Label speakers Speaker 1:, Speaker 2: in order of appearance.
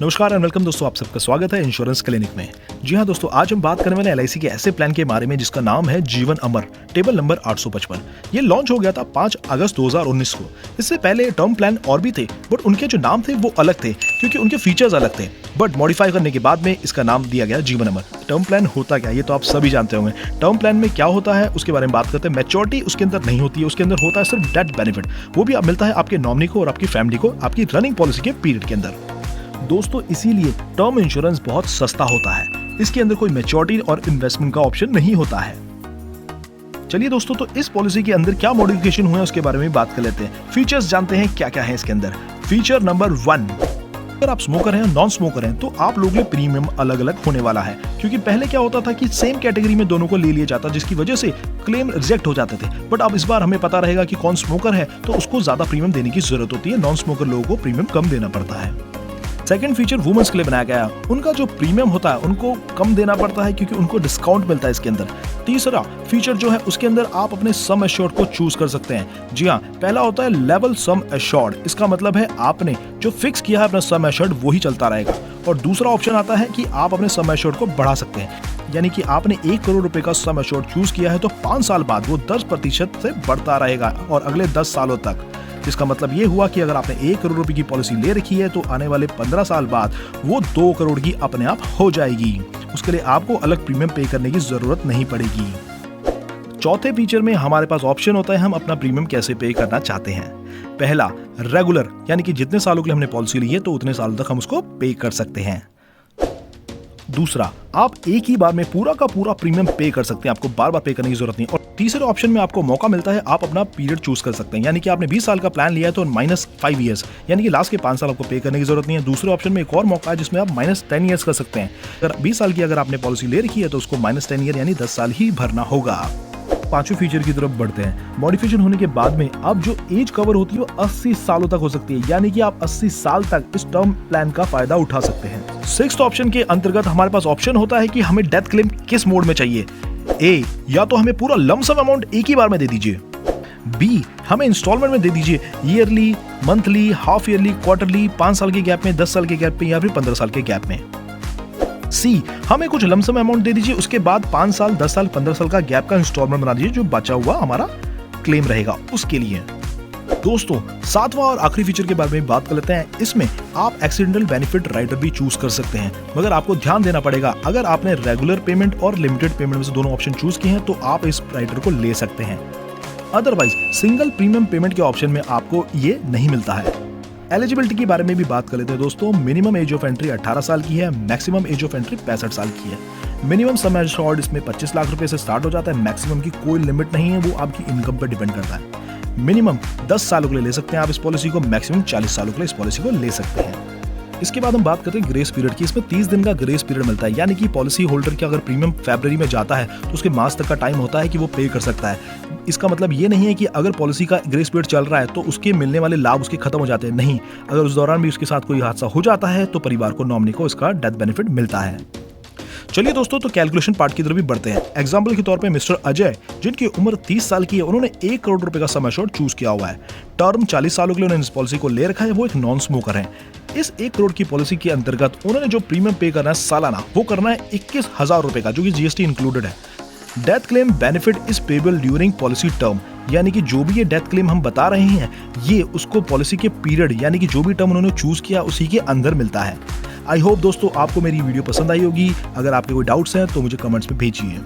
Speaker 1: नमस्कार and welcome दोस्तों, आप सबका स्वागत है इंश्योरेंस क्लिनिक में। जी हाँ दोस्तों, आज हम बात करने वाले एलआईसी के ऐसे प्लान के बारे में जिसका नाम है जीवन अमर, टेबल नंबर 855। ये लॉन्च हो गया था 5 अगस्त 2019 को। इससे पहले टर्म प्लान और भी थे, बट उनके जो नाम थे वो अलग थे क्योंकि उनके फीचर्स अलग थे। बट मॉडिफाई करने के बाद में इसका नाम दिया गया जीवन अमर। टर्म प्लान होता क्या, ये तो आप सभी जानते होंगे। टर्म प्लान में क्या होता है उसके बारे में बात करते हैं। मैच्योरिटी उसके अंदर नहीं होती है, उसके अंदर होता है सिर्फ डेथ बेनिफिट। वो भी मिलता है आपके नॉमिनी को और आपकी फैमिली को आपकी रनिंग पॉलिसी के पीरियड के अंदर। दोस्तों, इसीलिए टर्म इंश्योरेंस बहुत सस्ता होता है। इसके अंदर कोई मैच्योरिटी और इन्वेस्टमेंट का ऑप्शन नहीं होता है। चलिए दोस्तों, तो इस पॉलिसी के अंदर क्या मॉडिफिकेशन हुए उसके बारे में बात कर लेते हैं। फीचर्स जानते हैं क्या क्या है इसके अंदर। फीचर नंबर 1, अगर आप स्मोकर हैं और नॉन स्मोकर हैं तो आप लोगों के प्रीमियम अलग अलग होने वाला है। क्योंकि पहले क्या होता था कि सेम कैटेगरी में दोनों को ले लिया जाता, जिसकी वजह से क्लेम रिजेक्ट हो जाते थे। बट अब इस बार हमें पता रहेगा कि कौन स्मोकर है तो उसको ज्यादा प्रीमियम देने की जरूरत होती है, नॉन स्मोकर लोगों को प्रीमियम कम देना पड़ता है। सेकंड फीचर वुमेन्स के लिए बनाया गया है। उनका जो प्रीमियम होता है उनको कम देना पड़ता है क्योंकि उनको डिस्काउंट मिलता है इसके अंदर। तीसरा फीचर जो है उसके अंदर आप अपने सम एश्योर्ड को चूज कर सकते हैं। जी हाँ, पहला होता है लेवल सम एश्योर्ड। इसका मतलब है आपने जो फिक्स किया है अपना सम एश्योर्ड वही चलता रहेगा। और दूसरा ऑप्शन आता है कि आप अपने सम एश्योर्ड को बढ़ा सकते हैं, यानी कि आपने 1 करोड़ रुपए का सम एश्योर्ड चूज किया है तो 5 साल बाद वो 10% से बढ़ता रहेगा और अगले 10 सालों तक। इसका मतलब ये हुआ कि अगर आपने 1 करोड़ रुपए की पॉलिसी ले रखी है तो आने वाले 15 साल बाद वो 2 करोड़ की अपने आप हो जाएगी। उसके लिए आपको अलग प्रीमियम पे करने की जरूरत नहीं पड़ेगी। चौथे फीचर में हमारे पास ऑप्शन होता है हम अपना प्रीमियम कैसे पे करना चाहते हैं। पहला, रेगुलर, यानी कि जितने सालों के लिए हमने पॉलिसी ली है तो उतने सालों तक हम उसको पे कर सकते हैं। दूसरा, आप एक ही बार में पूरा का पूरा प्रीमियम पे कर सकते हैं, आपको बार बार पे करने की जरूरत नहीं। और तीसरे ऑप्शन में आपको मौका मिलता है आप अपना पीरियड चूज कर सकते हैं, यानी कि आपने 20 साल का प्लान लिया है तो -5 ईयर्स, यानी कि लास्ट के 5 साल आपको पे करने की जरूरत नहीं है। दूसरे ऑप्शन में एक और मौका है जिसमें आप -10 ईयर्स कर सकते हैं। अगर 20 साल की अगर आपने पॉलिसी ले रखी है तो उसको -10 ईयर यानी 10 साल ही भरना होगा। पांचवें फीचर की तरफ बढ़ते हैं। मॉडिफिकेशन होने के बाद में अब जो एज कवर होती है वो 80 सालों तक हो सकती है, यानी कि आप 80 साल तक इस टर्म प्लान का फायदा उठा सकते हैं। सिक्स्थ ऑप्शन के अंतर्गत हमारे पास ऑप्शन होता है कि हमें डेथ क्लेम किस मोड में चाहिए। ए, या तो हमें पूरा लमसम अमाउंट एक ही बार में दे दीजिए। बी, हमें इंस्टॉलमेंट में दे दीजिए, yearly, monthly, half yearly, quarterly, 5 साल के गैप में, 10 साल के गैप में या फिर 15 साल के गैप में। सी, हमें कुछ लमसम अमाउंट दे दीजिए, उसके बाद 5 साल, 10 साल, 15 साल का गैप का इंस्टॉलमेंट बना दीजिए, जो बचा हुआ हमारा क्लेम रहेगा उसके लिए। दोस्तों, सातवां और आखिरी फीचर के बारे में बात कर लेते हैं। इसमें आप एक्सीडेंटल बेनिफिट राइडर भी चूज कर सकते हैं, मगर आपको ध्यान देना पड़ेगा अगर आपने रेगुलर पेमेंट और लिमिटेड पेमेंट में से दोनों ऑप्शन चूज किए हैं तो आप इस राइडर को ले सकते हैं। अदरवाइज सिंगल प्रीमियम पेमेंट के ऑप्शन में आपको ये नहीं मिलता है। एलिजिबिलिटी के बारे में भी बात कर लेते हैं दोस्तों। मिनिमम एज ऑफ एंट्री 18 साल की है, मैक्सिमम एज ऑफ एंट्री 65 साल की है। मिनिमम सम एश्योर्ड इसमें 25 लाख रुपए से स्टार्ट हो जाता है। मैक्सिमम की कोई लिमिट नहीं है, वो आपकी इनकम पर डिपेंड करता है। मिनिमम 10 सालों के लिए ले सकते हैं आप इस पॉलिसी को, मैक्सिमम 40 सालों के लिए इस पॉलिसी को ले सकते हैं। इसके बाद हम बात करते हैं ग्रेस पीरियड की। इसमें 30 दिन का ग्रेस पीरियड मिलता है, यानी कि पॉलिसी होल्डर का अगर प्रीमियम फरवरी में जाता है तो उसके मार्च तक का टाइम होता है कि वो पे कर सकता है। इसका मतलब ये नहीं है कि अगर पॉलिसी का ग्रेस पीरियड चल रहा है तो उसके मिलने वाले लाभ उसके खत्म हो जाते हैं, नहीं। अगर उस दौरान भी उसके साथ कोई हादसा हो जाता है तो परिवार को, नॉमिनी को इसका डेथ बेनिफिट मिलता है। चलिए दोस्तों, तो कैलकुलेशन पार्ट की तरफ भी बढ़ते हैं। एग्जाम्पल के तौर पे मिस्टर अजय, जिनकी उम्र 30 साल की है, उन्होंने 1 करोड़ रुपए का सम एश्योर्ड चूज किया हुआ है। टर्म 40 सालों के लिए उन्होंने इस पॉलिसी को ले रखा है। वो एक नॉन स्मोकर है। इस 1 करोड़ की पॉलिसी के अंतर्गत उन्होंने जो प्रीमियम पे करना है सालाना, वो करना है 21,000 रुपए का, जो कि जीएसटी इंक्लूडेड है। Death claim benefit is payable during policy term, यानी कि जो भी ये डेथ क्लेम हम बता रहे हैं ये उसको पॉलिसी के पीरियड, यानी कि जो भी टर्म उन्होंने चूज किया उसी के अंदर मिलता है। आई होप दोस्तों आपको मेरी वीडियो पसंद आई होगी। अगर आपके कोई डाउट्स हैं तो मुझे कमेंट्स में भेजिए।